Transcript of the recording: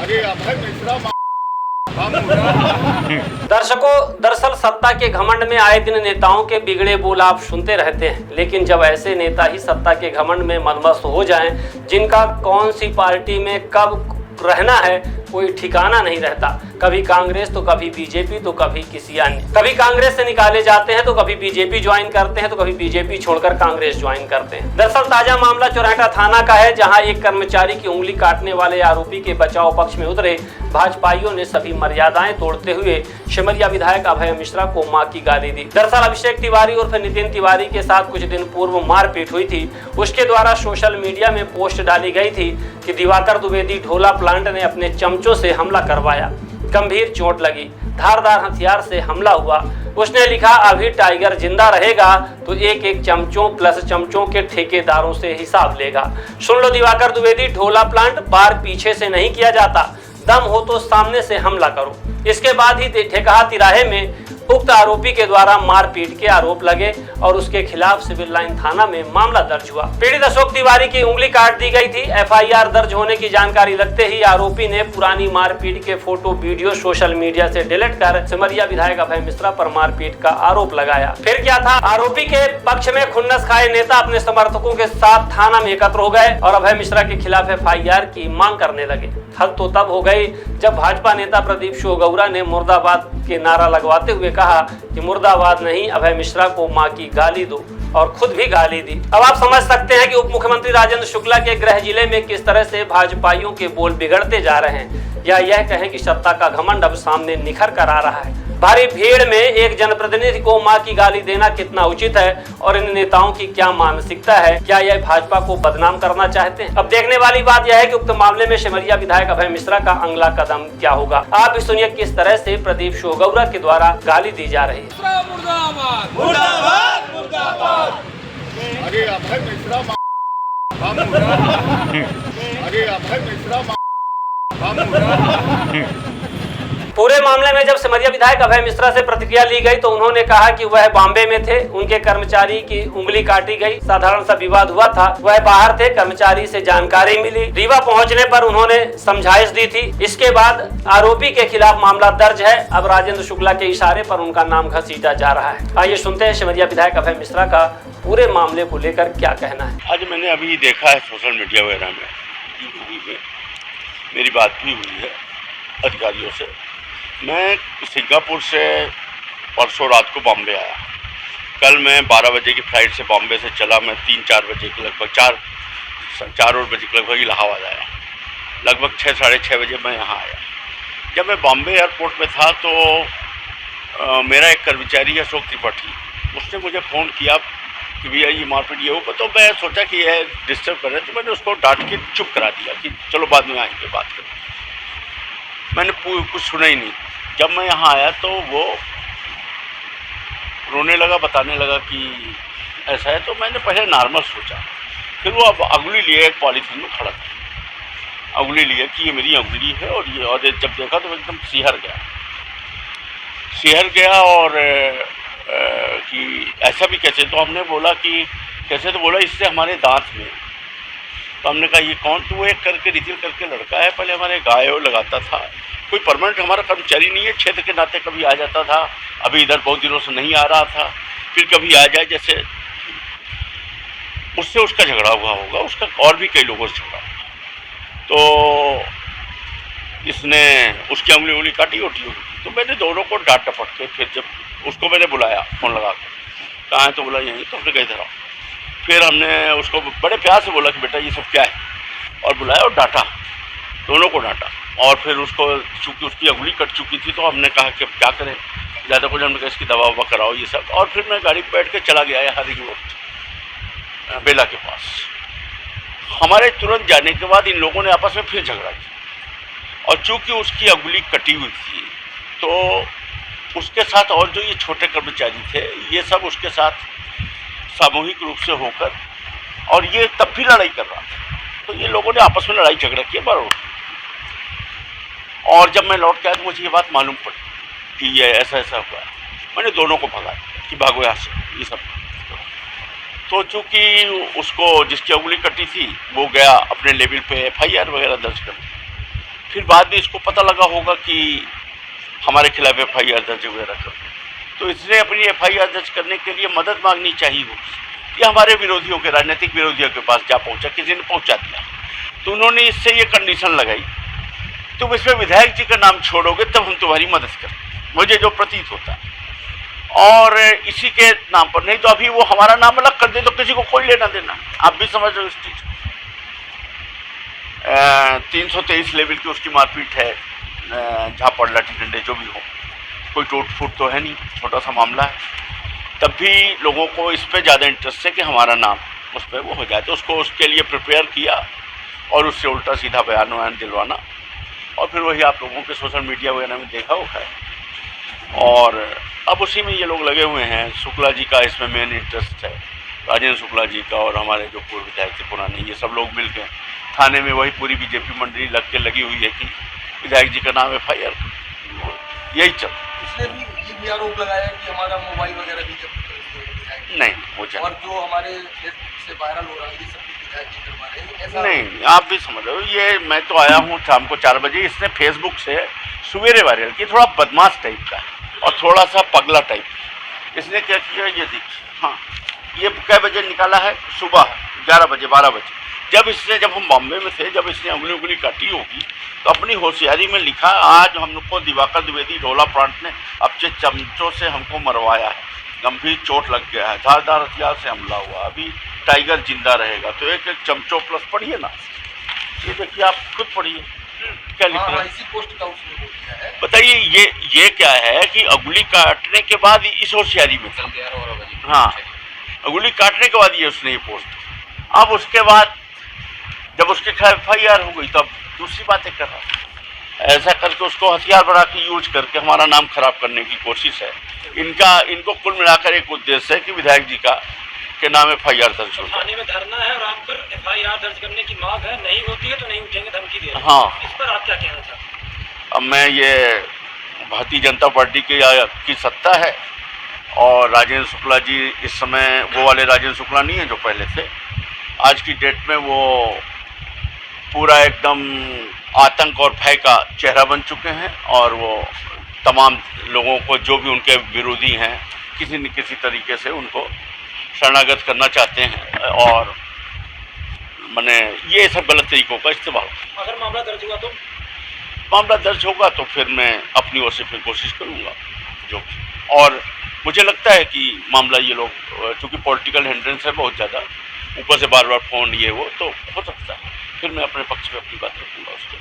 अरे अभय मिश्रा दर्शकों, दरअसल सत्ता के घमंड में आए दिन नेताओं के बिगड़े बोल आप सुनते रहते हैं, लेकिन जब ऐसे नेता ही सत्ता के घमंड में मदमस्त हो जाएं, जिनका कौन सी पार्टी में कब रहना है कोई ठिकाना नहीं रहता, कभी कांग्रेस तो कभी बीजेपी तो कभी किसी अन्य, कभी कांग्रेस से निकाले जाते हैं तो कभी बीजेपी ज्वाइन करते हैं तो कभी बीजेपी छोड़कर कांग्रेस ज्वाइन करते हैं। दरअसल ताजा मामला चौराहा थाना का है, जहां एक कर्मचारी की उंगली काटने वाले आरोपी के बचाव पक्ष में उतरे भाजपाइयों ने सभी मर्यादाएं तोड़ते हुए सिमरिया विधायक अभय मिश्रा को मां की गाली दी। दरअसल अभिषेक तिवारी उर्फ नितिन तिवारी के साथ कुछ दिन पूर्व मारपीट हुई थी। उसके द्वारा सोशल मीडिया में पोस्ट डाली गई थी कि दिवाकर द्विवेदी ढोला प्लांट ने अपने चमचों से हमला करवाया, गंभीर चोट लगी, धारदार हथियार से हमला हुआ। उसने लिखा, अभी टाइगर जिंदा रहेगा तो एक एक चमचों प्लस चमचों के ठेकेदारों से हिसाब लेगा। सुन लो दिवाकर द्विवेदी, ढोला प्लांट बार पीछे से नहीं किया जाता, दम हो तो सामने से हमला करो। इसके बाद ही ठेकहा तिराहे में उक्त आरोपी के द्वारा मारपीट के आरोप लगे और उसके खिलाफ सिविल लाइन थाना में मामला दर्ज हुआ। पीड़ित अशोक तिवारी की उंगली काट दी गई थी। एफआईआर दर्ज होने की जानकारी लगते ही आरोपी ने पुरानी मारपीट के फोटो वीडियो सोशल मीडिया से डिलीट कर सिमरिया विधायक अभय मिश्रा पर मारपीट का आरोप लगाया। फिर क्या था, आरोपी के पक्ष में खुन्नस खाए नेता अपने समर्थकों के साथ थाना में एकत्र हो गए और अभय मिश्रा के खिलाफ एफआईआर की मांग करने लगे। हद तो तब हो गई जब भाजपा नेता प्रदीप शिवगौरा ने मुर्दाबाद के नारा लगवाते हुए कहा कि मुर्दाबाद नहीं, अभय मिश्रा को मां की गाली दो, और खुद भी गाली दी। अब आप समझ सकते हैं कि उप मुख्यमंत्री राजेंद्र शुक्ला के गृह जिले में किस तरह से भाजपाइयों के बोल बिगड़ते जा रहे हैं, या यह कहें कि सत्ता का घमंड अब सामने निखर कर आ रहा है। भारी भीड़ में एक जनप्रतिनिधि को मां की गाली देना कितना उचित है और इन नेताओं की क्या मानसिकता है, क्या यह भाजपा को बदनाम करना चाहते हैं? अब देखने वाली बात यह है कि उक्त मामले में सिमरिया विधायक अभय मिश्रा का अगला कदम क्या होगा। आप भी सुनिए किस तरह से प्रदीप शिवगौरा के द्वारा गाली दी जा रही है। अरे अभय मिश्रा अरे अभय मिश्रा पूरे मामले में जब सिमरिया विधायक अभय मिश्रा से प्रतिक्रिया ली गई तो उन्होंने कहा कि वह बॉम्बे में थे, उनके कर्मचारी की उंगली काटी गई, साधारण सा विवाद हुआ था, वह बाहर थे, कर्मचारी से जानकारी मिली, रीवा पहुंचने पर उन्होंने समझाइश दी थी। इसके बाद आरोपी के खिलाफ मामला दर्ज है। अब राजेंद्र शुक्ला के इशारे पर उनका नाम घसीटा जा रहा है। आइए सुनते हैं सिमरिया विधायक अभय मिश्रा का पूरे मामले को लेकर क्या कहना है। आज मैंने अभी देखा है सोशल मीडिया वगैरह में, मेरी बात भी हुई है अधिकारियों से। मैं सिंगापुर से परसों रात को बॉम्बे आया। कल मैं 12 बजे की फ़्लाइट से बॉम्बे से चला। मैं 3-4 बजे के लगभग 4 बजे के लगभग इलाहाबाद आया। लगभग 6 साढ़े 6 बजे मैं यहाँ आया। जब मैं बॉम्बे एयरपोर्ट में था तो मेरा एक कर्मचारी है अशोक त्रिपाठी, उसने मुझे फ़ोन किया कि भैया ये मारपीट ये होगा। तो मैं सोचा कि यह डिस्टर्ब कर रहे, तो मैंने उसको डांट के चुप करा दिया कि चलो बाद में आएंगे बात करें। मैंने कुछ सुना ही नहीं। जब मैं यहाँ आया तो वो रोने लगा, बताने लगा कि ऐसा है। तो मैंने पहले नॉर्मल सोचा, फिर वो अब अंगुली लिए एक पॉलीथीन में खड़ा था, अंगुली लिए कि ये मेरी अंगुली है और ये, और जब देखा तो एकदम सिहर गया और कि ऐसा भी कैसे। तो हमने बोला कि कैसे, तो बोला इससे हमारे दांत में। तो हमने कहा ये कौन? तो वो एक करके रितिल करके लड़का है, पहले हमारे गाय लगाता था, कोई परमानेंट हमारा कर्मचारी नहीं है, क्षेत्र के नाते कभी आ जाता था, अभी इधर बहुत दिनों से नहीं आ रहा था, फिर कभी आ जाए जैसे। उससे उसका झगड़ा हुआ होगा, उसका और भी कई लोगों से झगड़ा। तो इसने उसकी उंगली काटी होती। तो मैंने दोनों को डांट टपट के, फिर जब उसको मैंने बुलाया फ़ोन लगा कर, कहाँ है? तो बोला यहीं। तो हमने कहीं इधर आओ। फिर हमने उसको बड़े प्यार से बोला कि बेटा ये सब क्या है, और बुलाया और डांटा, दोनों को डांटा। और फिर उसको, चूँकि उसकी अंगुली कट चुकी थी, तो हमने कहा कि अब क्या करें, ज़्यादा कुछ। हमने कहा इसकी दवा ववा कराओ ये सब। और फिर मैं गाड़ी पर बैठ के चला गया यहाँ रिंग रोड बेला के पास। हमारे तुरंत जाने के बाद इन लोगों ने आपस में फिर झगड़ा किया, और चूँकि उसकी अंगुली कटी हुई थी तो उसके साथ और जो ये छोटे कर्मचारी थे, ये सब उसके साथ सामूहिक रूप से होकर, और ये तब भी लड़ाई कर रहा था। तो ये लोगों ने आपस में लड़ाई झगड़ा किया बार। और जब मैं लौट के आया तो मुझे ये बात मालूम पड़ी कि ये ऐसा ऐसा हुआ। मैंने दोनों को भगाया कि भागो यहाँ से, ये सब। तो चूँकि उसको जिसकी उंगली कटी थी वो गया अपने लेवल पे एफआईआर वगैरह दर्ज कर, फिर बाद में इसको पता लगा होगा कि हमारे खिलाफ FIR दर्ज वगैरह कर, तो इसने अपनी FIR दर्ज करने के लिए मदद मांगनी चाहिए होगी। ये हमारे विरोधियों के, राजनीतिक विरोधियों के पास जा पहुंचा, किसी ने पहुंचा दिया, तो उन्होंने इससे ये कंडीशन लगाई, तुम इसमें विधायक जी का नाम छोड़ोगे तब हम तुम्हारी मदद करें, मुझे जो प्रतीत होता है। और इसी के नाम पर, नहीं तो अभी वो हमारा नाम अलग कर दे तो किसी को कोई लेना देना, आप भी समझ रहे हो इस चीज। 323 लेवल की उसकी मारपीट है, झापड़ लाठी डंडे जो भी हो, कोई टूट फूट तो है नहीं, छोटा सा मामला है, तब भी लोगों को इस पे ज़्यादा इंटरेस्ट है कि हमारा नाम उस पर वो हो जाए, तो उसको उसके लिए प्रिपेयर किया और उससे उल्टा सीधा बयान वयान दिलवाना, और फिर वही आप लोगों के सोशल मीडिया वगैरह में देखा होगा है। और अब उसी में ये लोग लगे हुए हैं। शुक्ला जी का इसमें मेन इंटरेस्ट है, राजेंद्र शुक्ला जी का, और हमारे जो पूर्व विधायक थे पुराने, ये सब लोग मिल के थाने में वही पूरी बीजेपी मंडली लगी हुई है कि विधायक जी का नाम FIR, यही चल। इसने भी ये भी आरोप लगाया कि हमारा मोबाइल वगैरह भी जब नहीं वो चल, और जो हमारे फेसबुक से वायरल हो रहा है ये सब विधायक जी करवा रहे हैं, ऐसा नहीं आप भी समझ रहे हो। ये मैं तो आया हूँ शाम को 4 बजे, इसने फेसबुक से सवेरे वायरल किया, थोड़ा बदमाश टाइप का और थोड़ा सा पगला टाइप। इसने क्या किया ये देखिए, हाँ ये कै बजे निकाला है, सुबह 11 बजे 12 बजे, जब हम बॉम्बे में थे, जब इसने उंगली काटी होगी तो अपनी होशियारी में लिखा, आज हमको दिवाकर द्विवेदी ढोला प्रांत ने अपने चमचों से हमको मरवाया है, गंभीर चोट लग गया है, धारदार हथियार से हमला हुआ, अभी टाइगर जिंदा रहेगा। तो एक चमचों प्लस पढ़िए ना, ये देखिए आप खुद पढ़िए क्या लिख रहा है। इसी पोस्ट का उसने वो किया है। बताइए ये क्या है कि उंगली काटने के बाद इस होशियारी में था, हाँ उंगली काटने के बाद ये उसने ये पोस्ट, अब उसके बाद जब उसके खिलाफ FIR हो गई तो अब दूसरी बातें कर रहा है, ऐसा करके उसको हथियार बना के यूज करके हमारा नाम खराब करने की कोशिश है। इनको कुल मिलाकर एक उद्देश्य है कि विधायक जी का के नाम FIR दर्ज हो। थाने में धरना है और आप पर FIR दर्ज करने की मांग है, नहीं होती है तो नहीं उठेंगे, धमकी दे रहे हैं। हाँ, इस पर आप क्या कहना चाहते हैं? अब मैं ये भारतीय जनता पार्टी की सत्ता है, और राजेंद्र शुक्ला जी इस समय वो वाले राजेंद्र शुक्ला नहीं है जो पहले थे, आज की डेट में वो पूरा एकदम आतंक और भय का चेहरा बन चुके हैं, और वो तमाम लोगों को जो भी उनके विरोधी हैं किसी न किसी तरीके से उनको शरणागत करना चाहते हैं, और मैंने ये सब गलत तरीकों का इस्तेमाल। अगर मामला दर्ज हुआ तो? मामला दर्ज होगा तो फिर मैं अपनी ओर से फिर कोशिश करूँगा जो, और मुझे लगता है कि मामला ये लोग, चूँकि पॉलिटिकल हिंड्रेंस है बहुत ज़्यादा, ऊपर से बार बार फ़ोन ये वो, तो हो सकता है फिर मैं अपने पक्ष में अपनी बात रखूँगा उसको।